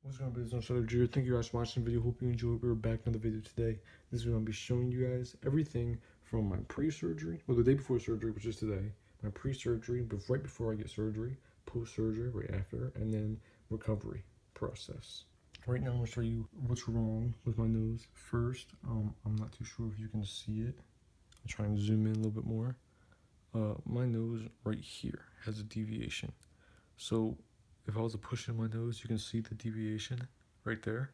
What's going on, business? I'm Septum. Thank you guys for watching the video. Hope you enjoyed. We're back in another video today. This is going to be showing you guys everything from my pre-surgery, well, the day before surgery, which is today, my pre-surgery, but right before I get surgery, post-surgery, right after, and then recovery process. Right now, I'm going to show you what's wrong with my nose. First, I'm not too sure if you can see it. I'll try and zoom in a little bit more. My nose right here has a deviation. So if I was to push in my nose, you can see the deviation right there.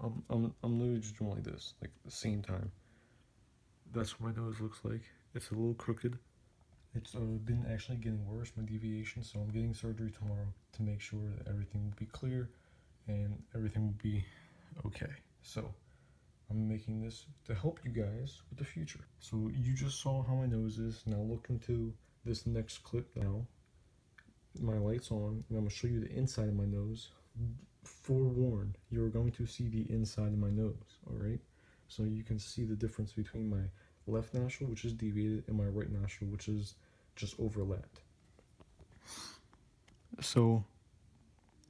I'm literally just doing like this, like at the same time. That's what my nose looks like. It's a little crooked. It's been actually getting worse, my deviation, so I'm getting surgery tomorrow to make sure that everything will be clear and everything will be okay. So I'm making this to help you guys with the future. So you just saw how my nose is. Now look into this next clip now. My light's on, and I'm going to show you the inside of my nose. Forewarned, you're going to see the inside of my nose, alright? So you can see the difference between my left nostril, which is deviated, and my right nostril, which is just overlapped. So,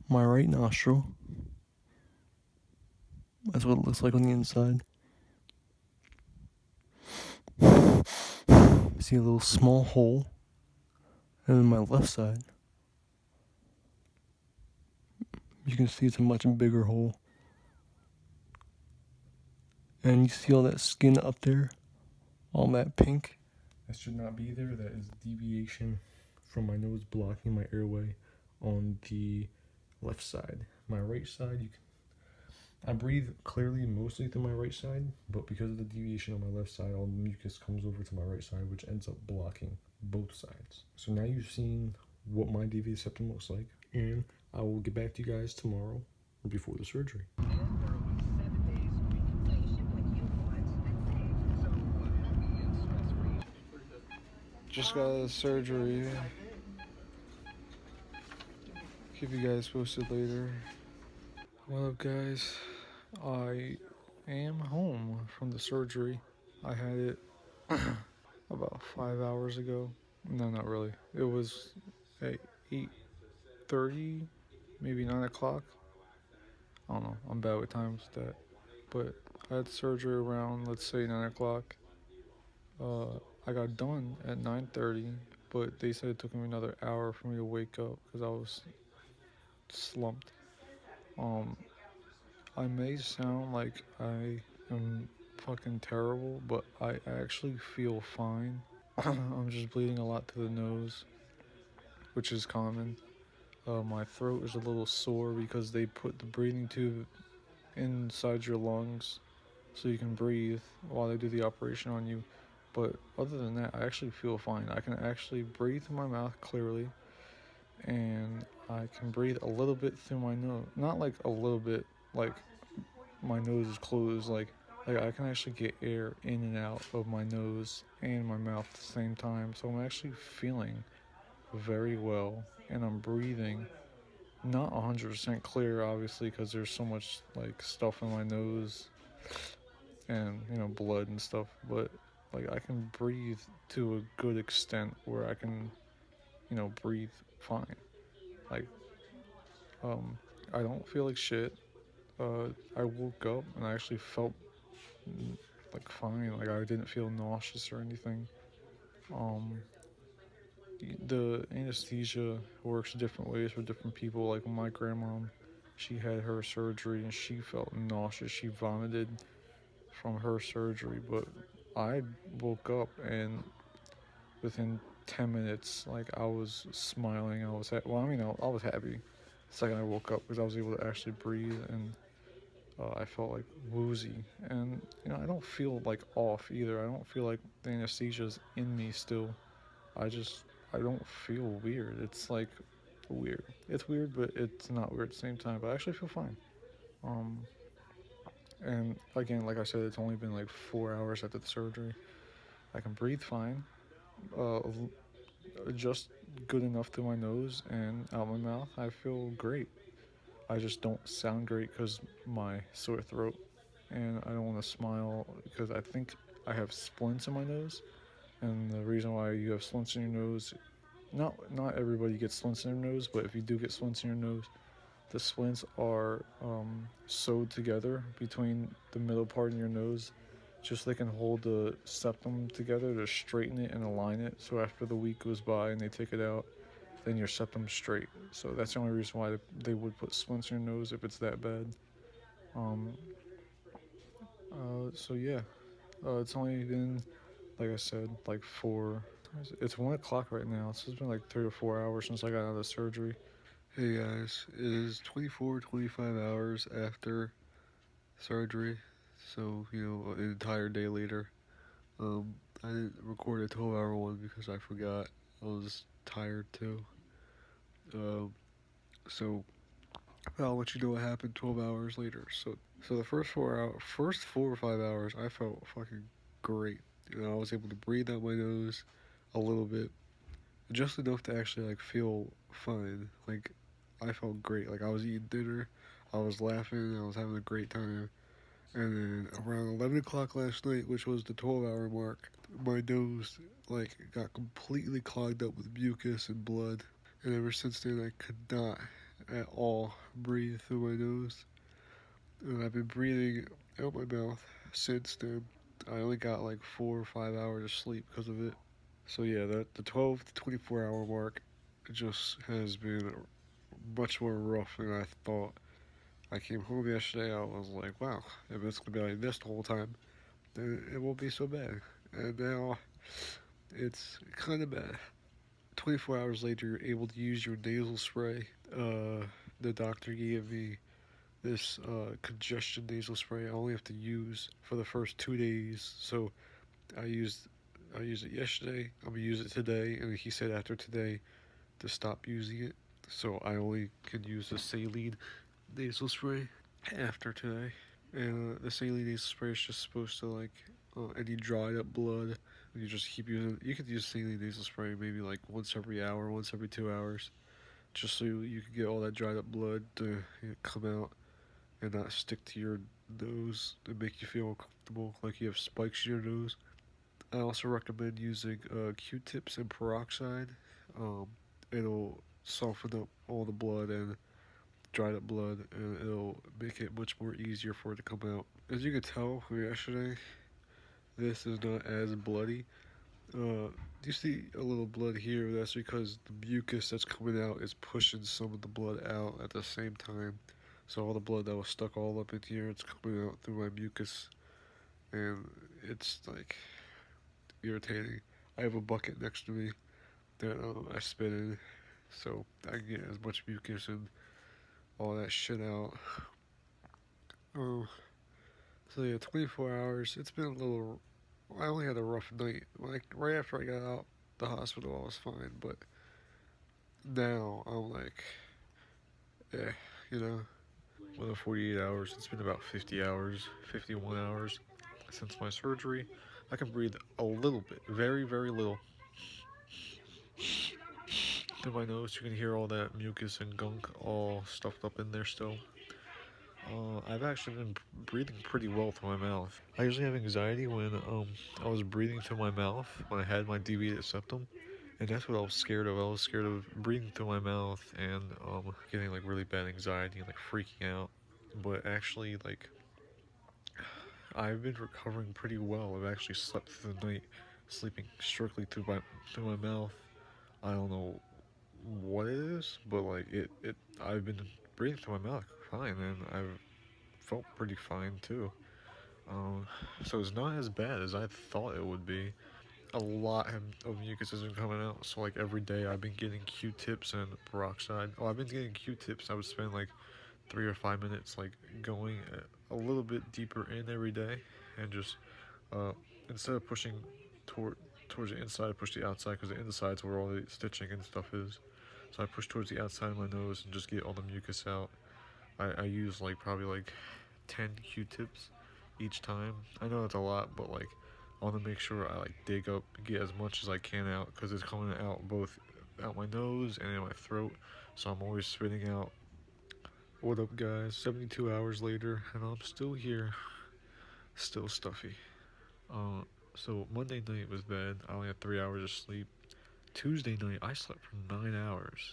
my right nostril, that's what it looks like on the inside. See a little small hole, and then my left side, you can see it's a much bigger hole. And you see all that skin up there, all that pink? That should not be there. That is deviation from my nose blocking my airway on the left side. My right side, I breathe clearly mostly through my right side, but because of the deviation on my left side, all the mucus comes over to my right side, which ends up blocking both sides. So now you've seen what my deviated septum looks like, and I will get back to you guys tomorrow before the surgery. Just got out of surgery. Keep you guys posted later. What up, guys? I am home from the surgery. I had it about 5 hours ago. No, not really. It was at 8:30, maybe 9 o'clock. I don't know. I'm bad with times with that. But I had surgery around, let's say, 9 o'clock. I got done at 9:30, but they said it took me another hour for me to wake up because I was slumped. I may sound like I am fucking terrible, but I actually feel fine. I'm just bleeding a lot to the nose, which is common. My throat is a little sore because they put the breathing tube inside your lungs so you can breathe while they do the operation on you. But other than that, I actually feel fine. I can actually breathe through my mouth clearly, and I can breathe a little bit through my nose. Not like a little bit, like my nose is closed. Like I can actually get air in and out of my nose and my mouth at the same time. So I'm actually feeling very well, and I'm breathing. Not 100% clear, obviously, because there's so much like stuff in my nose and blood and stuff. But like I can breathe to a good extent where I can breathe fine. Like I don't feel like shit. I woke up and I actually felt like fine. Like I didn't feel nauseous or anything. Um, the anesthesia works different ways for different people. Like my grandma, she had her surgery and she felt nauseous. She vomited from her surgery, but I woke up and within 10 minutes, like I was smiling. I was I was happy the second I woke up because I was able to actually breathe, and I felt like woozy, and I don't feel like off either. I don't feel like the anesthesia's in me still. I don't feel weird. It's like weird. It's weird, but it's not weird at the same time. But I actually feel fine. Um, and again, like I said, it's only been like 4 hours after the surgery. I can breathe fine. Uh, just good enough through my nose and out my mouth. I feel great. I just don't sound great because my sore throat, and I don't want to smile because I think I have splints in my nose. And the reason why you have splints in your nose, not everybody gets splints in their nose, but if you do get splints in your nose, the splints are sewed together between the middle part in your nose, just so they can hold the septum together to straighten it and align it. So after the week goes by and they take it out, then your septum's straight. So that's the only reason why they would put splints in your nose if it's that bad. Um, so yeah, it's only been, like I said, like four. It's 1 o'clock right now. So it's been like 3 or 4 hours since I got out of surgery. Hey guys, it is 24, 25 hours after surgery, so an entire day later. I didn't record a 12-hour one because I forgot. I was tired too. Um, so I'll let you know what happened 12 hours later. So the first 4 or 5 hours, I felt fucking great. I was able to breathe out my nose a little bit, just enough to actually like feel fine. Like I felt great. Like I was eating dinner, I was laughing, I was having a great time. And then around 11 o'clock last night, which was the 12-hour mark, my nose like got completely clogged up with mucus and blood. And ever since then, I could not at all breathe through my nose. And I've been breathing out my mouth since then. I only got like 4 or 5 hours of sleep because of it. So yeah, the 12 to 24 hour mark just has been much more rough than I thought. I came home yesterday, I was like, wow, if it's gonna be like this the whole time, then it won't be so bad. And now it's kind of bad. 24 hours later, you're able to use your nasal spray. The doctor gave me this congestion nasal spray I only have to use for the first 2 days. So I used I used it yesterday. I'm gonna use it today, and he said after today to stop using it. So I only can use the saline nasal spray after today. And the saline nasal spray is just supposed to like any dried up blood. You just keep using. You could use saline nasal spray maybe like once every hour, once every 2 hours, just so you can get all that dried up blood to come out and not stick to your nose and make you feel uncomfortable, like you have spikes in your nose. I also recommend using Q-tips and peroxide. Um, it'll soften up all the blood and dried up blood, and it'll make it much more easier for it to come out. As you can tell from yesterday, this is not as bloody. You see a little blood here. That's because the mucus that's coming out is pushing some of the blood out at the same time. So all the blood that was stuck all up in here, it's coming out through my mucus, and it's like irritating. I have a bucket next to me that I spit in, so I can get as much mucus and all that shit out. Oh, so yeah, 24 hours. It's been a little. I only had a rough night. Like right after I got out the hospital, I was fine, but now I'm like, eh, you know. Within 48 hours, it's been about 50 hours, 51 hours since my surgery. I can breathe a little bit, very, very little, through my nose. You can hear all that mucus and gunk all stuffed up in there still. I've actually been breathing pretty well through my mouth. I usually have anxiety when I was breathing through my mouth when I had my deviated septum, and that's what I was scared of. I was scared of breathing through my mouth and getting like really bad anxiety and like freaking out. But actually, like I've been recovering pretty well. I've actually slept through the night, sleeping strictly through my mouth. I don't know what it is, but like it I've been breathing through my mouth fine, and I've felt pretty fine too. Um, so it's not as bad as I thought it would be. A lot of mucus has been coming out, so like every day I've been getting Q-tips and peroxide. Oh, I've been getting Q-tips. I would spend like 3 or 5 minutes like going a little bit deeper in every day, and just uh, instead of pushing toward towards the inside, I push the outside because the inside's where all the stitching and stuff is. So I push towards the outside of my nose and just get all the mucus out. I use like probably like 10 Q-tips each time. I know it's a lot, but like I want to make sure I like dig up, get as much as I can out because it's coming out both out my nose and in my throat. So I'm always spitting out. What up, guys? 72 hours later, and I'm still here, still stuffy. Uh, so Monday night was bad. I only had 3 hours of sleep. Tuesday night, I slept for 9 hours.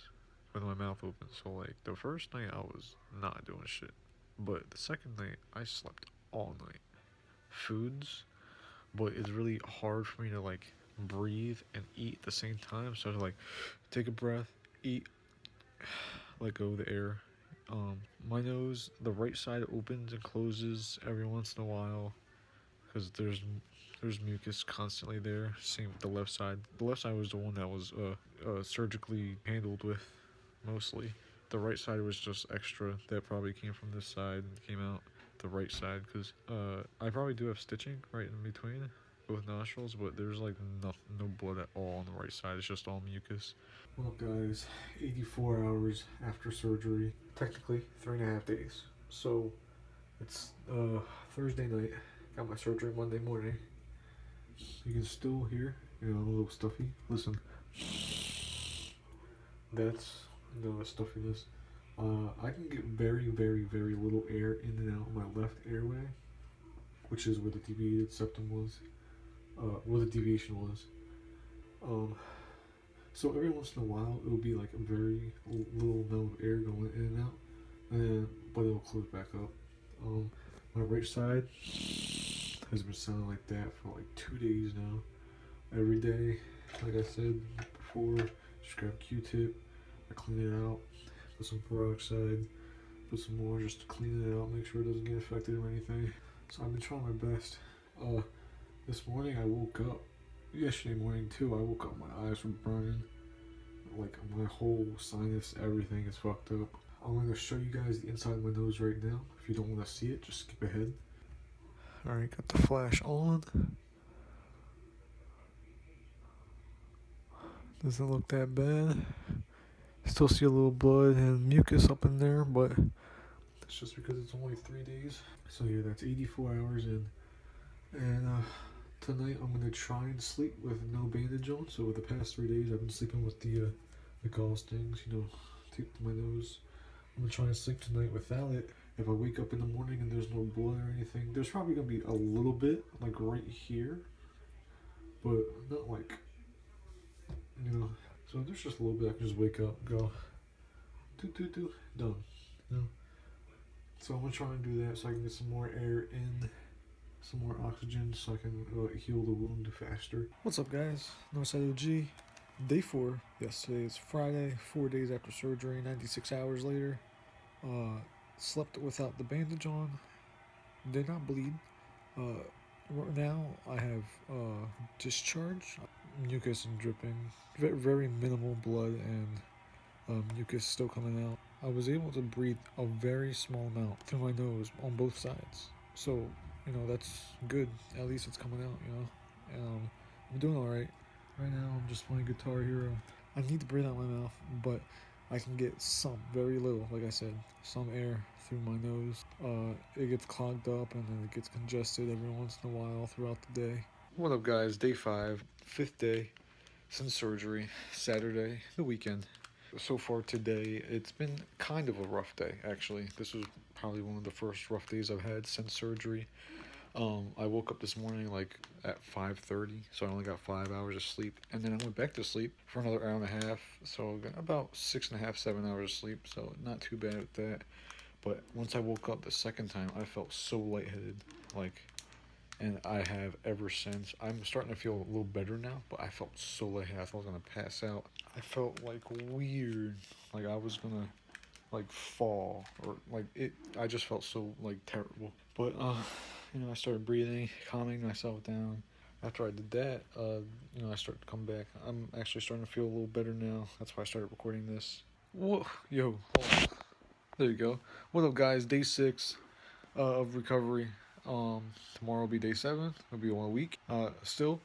with my mouth open. So like the first night I was not doing shit, but the second night I slept all night. Foods, but it's really hard for me to like breathe and eat at the same time. So I like take a breath, eat, let go of the air. My nose, the right side opens and closes every once in a while because there's mucus constantly there. Same with the left side. The left side was the one that was surgically handled with mostly. The right side was just extra that probably came from this side and came out the right side because I probably do have stitching right in between both nostrils, but there's like no blood at all on the right side. It's just all mucus. Well, guys, 84 hours after surgery, technically 3.5 days. So it's Thursday night. Got my surgery Monday morning. You can still hear, I'm a little stuffy. Listen, that's the stuffiness. I can get very, very, very little air in and out of my left airway, which is where the deviated septum was, where the deviation was. Um, so every once in a while, it will be like a very little amount of air going in and out, but it'll close back up. My right side has been sounding like that for like 2 days now. Every day, like I said before, just grab a Q-tip, I clean it out, put some peroxide, put some more just to clean it out, make sure it doesn't get infected or anything. So I've been trying my best. This morning I woke up, yesterday morning too, I woke up, my eyes were burning, like my whole sinus, everything is fucked up. I'm going to show you guys the inside of my nose right now. If you don't want to see it, just skip ahead. Alright, got the flash on. Doesn't look that bad. Still see a little blood and mucus up in there, but that's just because it's only 3 days. So yeah, that's 84 hours in. And tonight I'm gonna try and sleep with no bandage on. So with the past 3 days, I've been sleeping with the gauze things, taped to my nose. I'm gonna try and sleep tonight without it. If I wake up in the morning and there's no blood or anything, there's probably gonna be a little bit, like right here, but not like, so there's just a little bit. I can just wake up, go, done, So I'm gonna try and do that so I can get some more air in, some more oxygen, so I can heal the wound faster. What's up, guys? Northside OG. Day 4. Yes, today is Friday. 4 days after surgery. 96 hours later. Slept without the bandage on. Did not bleed. Right now I have discharge, mucus and dripping, very minimal blood and mucus still coming out. I was able to breathe a very small amount through my nose on both sides, so that's good. At least it's coming out. I'm doing all right. Right now I'm just playing Guitar Hero. I need to breathe out my mouth, but I can get some, very little, like I said, some air through my nose. It gets clogged up and then it gets congested every once in a while throughout the day. What up, guys? Day 5, 5th day since surgery, Saturday, the weekend. So far today, it's been kind of a rough day, actually. This was probably one of the first rough days I've had since surgery. I woke up this morning like at 5:30, so I only got 5 hours of sleep, and then I went back to sleep for another hour and a half, so I got about 6.5, 7 hours of sleep, so not too bad with that. But once I woke up the second time, I felt so lightheaded, and I have ever since. I'm starting to feel a little better now, but I felt so lightheaded. I thought I was gonna pass out. I felt like weird, like I was gonna like fall or like it. I just felt so like terrible. But I started breathing, calming myself down. After I did that, I started to come back. I'm actually starting to feel a little better now. That's why I started recording this. Whoa, yo, hold on. There you go. What up, guys? Day 6 of recovery. Tomorrow will be day 7. It'll be 1 week. Still,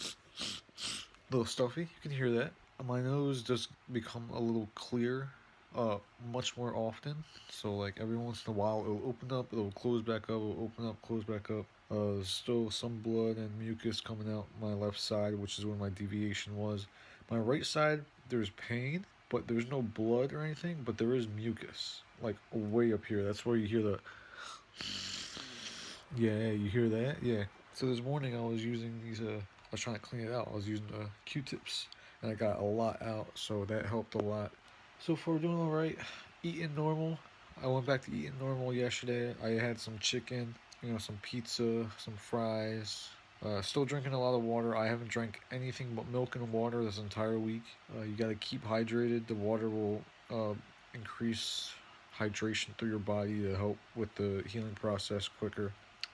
a little stuffy. You can hear that. My nose just become a little clear, much more often. So like every once in a while, it'll open up, it'll close back up, it'll open up, close back up. Still some blood and mucus coming out my left side, which is where my deviation was. My right side, there's pain, but there's no blood or anything, but there is mucus, like way up here. That's where you hear the, yeah, you hear that? Yeah. So this morning I was using these, I was trying to clean it out. I was using Q-tips, and I got a lot out, so that helped a lot. So far doing all right. Eating normal. I went back to eating normal yesterday. I had some chicken, some pizza, some fries. Still drinking a lot of water. I haven't drank anything but milk and water this entire week. You gotta keep hydrated. The water will increase hydration through your body to help with the healing process quicker.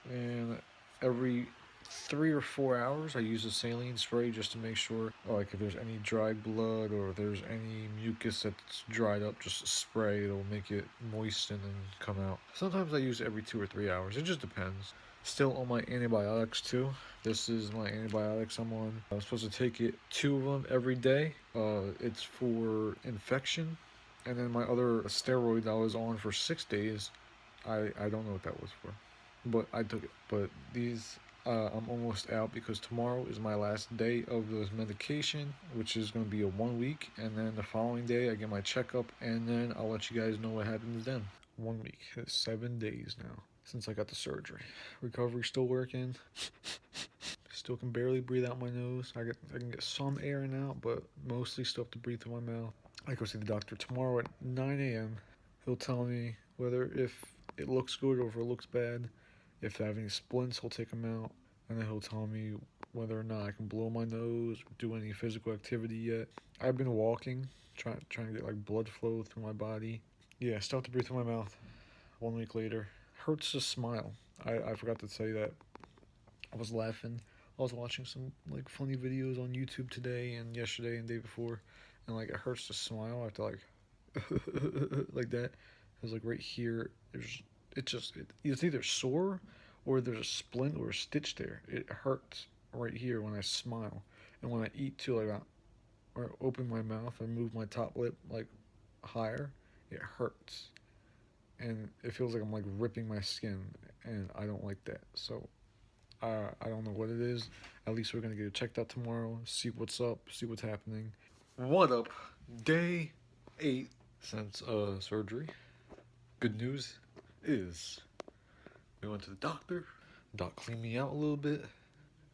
And every 3 or 4 hours, I use a saline spray just to make sure, like if there's any dried blood or if there's any mucus that's dried up, just spray. It'll make it moisten and come out. Sometimes I use it every 2 or 3 hours. It just depends. Still on my antibiotics too. This is my antibiotics I'm on. I'm supposed to take it 2 of them every day. It's for infection, and then my other steroid I was on for 6 days. I don't know what that was for, but I took it. But these I'm almost out because tomorrow is my last day of this medication, which is going to be a 1 week, and then the following day I get my checkup, and then I'll let you guys know what happens then. 1 week. It's 7 days now since I got the surgery. Recovery still working. Still can barely breathe out my nose. I can get some air in and out, but mostly still have to breathe through my mouth. I go see the doctor tomorrow at 9 a.m. He'll tell me whether if it looks good or if it looks bad. If I have any splints, he'll take them out, and then he'll tell me whether or not I can blow my nose, do any physical activity yet. I've been walking, trying to get like blood flow through my body. Yeah, still have to breathe through my mouth. 1 week later, hurts to smile. I forgot to tell you that. I was laughing. I was watching some like funny videos on YouTube today and yesterday and the day before, and like it hurts to smile after like like that. It was like right here. It's either sore or there's a splint or a stitch there. It hurts right here when I smile, and when I eat too, like or open my mouth and move my top lip like higher, it hurts, and it feels like I'm like ripping my skin, and I don't like that. So I don't know what it is. At least we're gonna get it checked out tomorrow. See what's up. See what's happening. What up? Day 8 since surgery. Good news is we went to the doctor. Doc cleaned me out a little bit.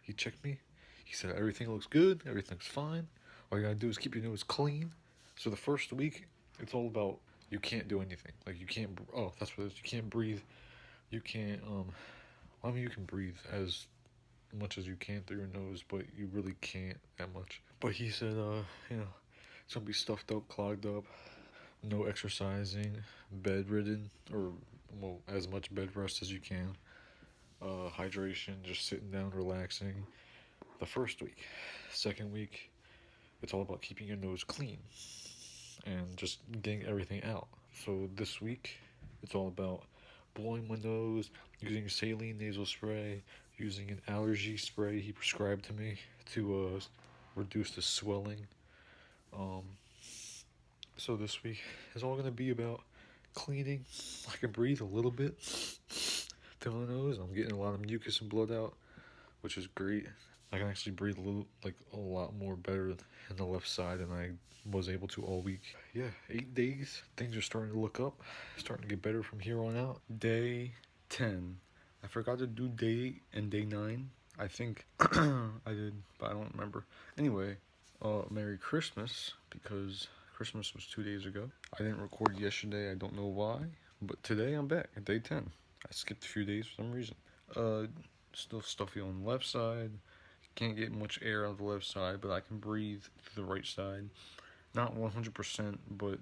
He checked me. He said everything looks good. Everything's fine. All you gotta do is keep your nose clean. So the first week, it's all about you can't do anything. Like you can't. Oh, that's what it is. You can't breathe. You can't. I mean, you can breathe as much as you can through your nose, but you really can't that much. But he said, it's gonna be stuffed up, clogged up, no exercising, bedridden, or well, as much bed rest as you can. Hydration, just sitting down, relaxing. The first week, second week, it's all about keeping your nose clean and just getting everything out. So this week, it's all about blowing my nose, using saline nasal spray, using an allergy spray he prescribed to me to reduce the swelling. Um, so this week is all gonna be about cleaning. I can breathe a little bit through my nose. I'm getting a lot of mucus and blood out, which is great. I can actually breathe a lot more better in the left side than I was able to all week. Yeah, 8 days. Things are starting to look up. Starting to get better from here on out. Day 10. I forgot to do day 8 and day 9. I think I did, but I don't remember. Anyway, Merry Christmas, because Christmas was 2 days ago. I didn't record yesterday. I don't know why, but today I'm back at day 10. I skipped a few days for some reason. Still stuffy on the left side. Can't get much air on the left side, but I can breathe through the right side. Not 100%, but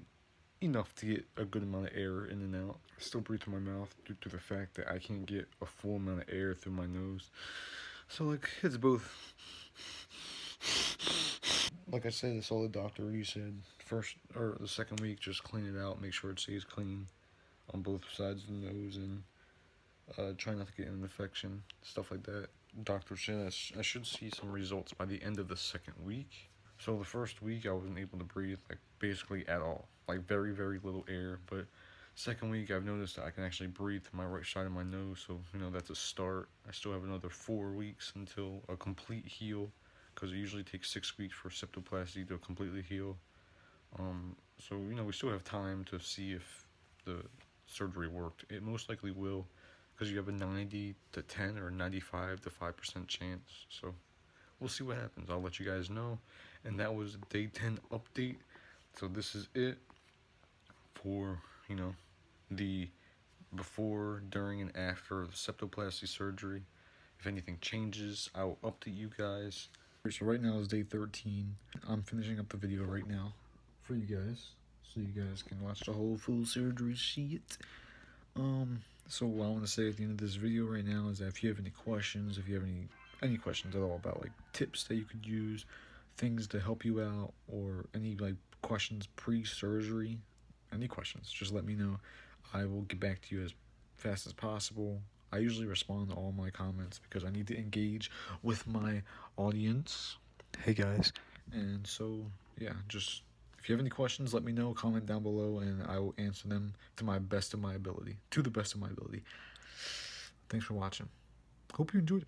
enough to get a good amount of air in and out. I still breathe through my mouth due to the fact that I can't get a full amount of air through my nose. So, like, it's both. Like I said, it's all the doctor. He said first or the second week, just clean it out, make sure it stays clean on both sides of the nose, and try not to get an infection, stuff like that. Doctor said I should see some results by the end of the second week. So the first week I wasn't able to breathe like basically at all, like very very little air. But second week I've noticed that I can actually breathe through my right side of my nose. So that's a start. I still have another 4 weeks until a complete heal, because it usually takes 6 weeks for septoplasty to completely heal. So we still have time to see if the surgery worked. It most likely will, because you have a 90 to 10 or 95 to 5% chance. So we'll see what happens. I'll let you guys know. And that was the day 10 update. So this is it. for, you know, the before, during, and after the septoplasty surgery. If anything changes, I will update you guys. So right now is day 13. I'm finishing up the video right now for you guys, so you guys can watch the whole full surgery shit. So what I want to say at the end of this video right now is that if you have any questions, if you have any questions at all about like tips that you could use, things to help you out, or any like questions pre-surgery, any questions, just let me know. I will get back to you as fast as possible. I usually respond to all my comments because I need to engage with my audience. Hey guys. And so, yeah, just if you have any questions, let me know, comment down below, and I will answer them to the best of my ability. Thanks for watching. Hope you enjoyed it.